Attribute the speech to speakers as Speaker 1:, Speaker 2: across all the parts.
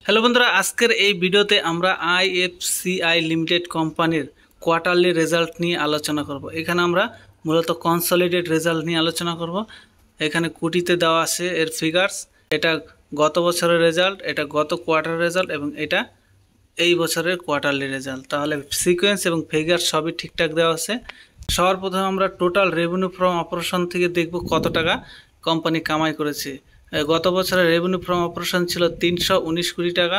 Speaker 1: Hello বন্ধুরা, আজকের এই ভিডিওতে আমরা আইএফসিআই লিমিটেড কোম্পানির কোয়ার্টারলি রেজাল্ট নিয়ে আলোচনা করব। এখানে আমরা মূলত কনসলিডেট রেজাল্ট নিয়ে আলোচনা করব। এখানে কোটিতে দেওয়া আছে এর ফিগার্স। এটা গত বছরের রেজাল্ট, এটা গত কোয়ার্টার রেজাল্ট এবং এটা এই বছরের কোয়ার্টারলি রেজাল্ট। তাহলে সিকোয়েন্স এবং ফিগার সবই ঠিকঠাক দেওয়া আছে। সবার প্রথমে আমরা টোটাল রেভিনিউ ফ্রম অপারেশন থেকে দেখব কত টাকা কোম্পানি কামাই করেছে। গত বছরের রেভিনিউ ফ্রম অপারেশন ছিল 319 কোটি টাকা,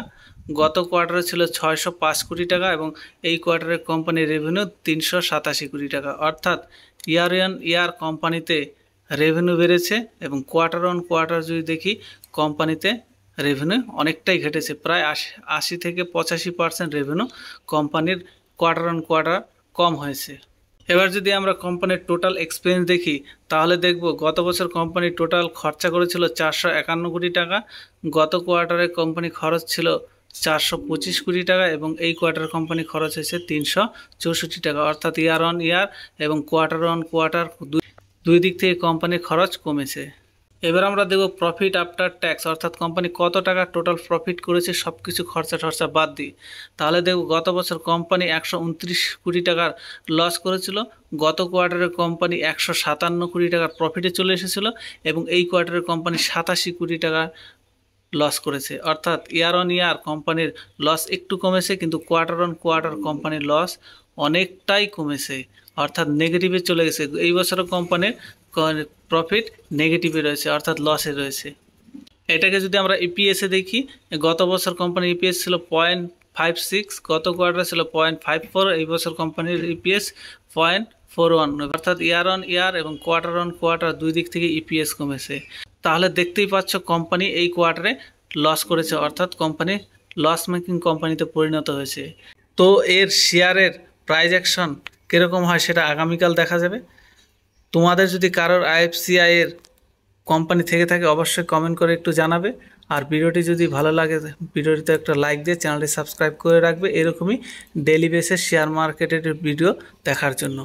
Speaker 1: গত কোয়ার্টারে ছিল 605 কোটি টাকা এবং এই কোয়ার্টারে কোম্পানির রেভিনিউ 387 কোটি টাকা। অর্থাৎ ইয়ার অন ইয়ার কোম্পানিতে রেভিনিউ বেড়েছে এবং কোয়ার্টার অন কোয়ার্টার যদি দেখি কোম্পানিতে রেভিনিউ অনেকটাই ঘটেছে। প্রায় 80 থেকে 85% রেভিনিউ কোম্পানির কোয়ার্টার অন কোয়ার্টার কম হয়েছে। এবার যদি আমরা কোম্পানির টোটাল এক্সপেন্স দেখি তাহলে দেখব গত বছর কোম্পানি টোটাল খরচা করেছিল 451 কোটি টাকা, গত কোয়ার্টারে কোম্পানি খরচ ছিল 425 কোটি টাকা এবং এই কোয়ার্টার কোম্পানি খরচ হয়েছে 364 টাকা। অর্থাৎ ইয়ার অন ইয়ার এবং কোয়ার্টার অন কোয়ার্টার দুই দিক থেকে কোম্পানির খরচ কমেছে। এবার আমরা দেখব প্রফিট আফটার ট্যাক্স, অর্থাৎ কোম্পানি কত টাকা টোটাল প্রফিট করেছে সব কিছু খরচা বাদ দিই। তাহলে দেখব গত বছর কোম্পানি 129 কোটি টাকার লস করেছিল, গত কোয়ার্টারে কোম্পানি 157 কোটি টাকার প্রফিটে চলে এসেছিল এবং এই কোয়ার্টারে কোম্পানি 87 কোটি টাকা লস করেছে। অর্থাৎ ইয়ার অন ইয়ার কোম্পানির লস একটু কমেছে, কিন্তু কোয়ার্টার অন কোয়ার্টার কোম্পানির লস অনেকটাই কমেছে, অর্থাৎ নেগেটিভে চলে গেছে। এই বছর কোম্পানির প্রফিট নেগেটিভে রয়েছে, অর্থাৎ লসে রয়েছে। এটাকে যদি আমরা ইপিএসে দেখি, গত বছর কোম্পানির ইপিএস ছিল 0.56, গত কোয়ার্টার ছিল 0.54, এই বছর কোম্পানির ইপিএস 0.41। অর্থাৎ ইয়ার অন ইয়ার এবং কোয়ার্টার অন কোয়ার্টার দুই দিক থেকে ইপিএস কমেছে। তাহলে দেখতেই পাচ্ছ কোম্পানি এই কোয়ার্টারে লস করেছে, অর্থাৎ কোম্পানি লস মেকিং কোম্পানিতে পরিণত হয়েছে। তো এর শেয়ারের প্রাইস অ্যাকশন কীরকম হয় সেটা আগামীকাল দেখা যাবে। তোমাদের যদি কারোর আইএফসিআই এর কোম্পানি থেকে থাকে অবশ্যই কমেন্ট করে একটু জানাবে। আর ভিডিওটি যদি ভালো লাগে ভিডিওটিতে একটা লাইক দিয়ে চ্যানেলটি সাবস্ক্রাইব করে রাখবে এরকমই ডেইলি বেসিস শেয়ার মার্কেটের ভিডিও দেখার জন্য।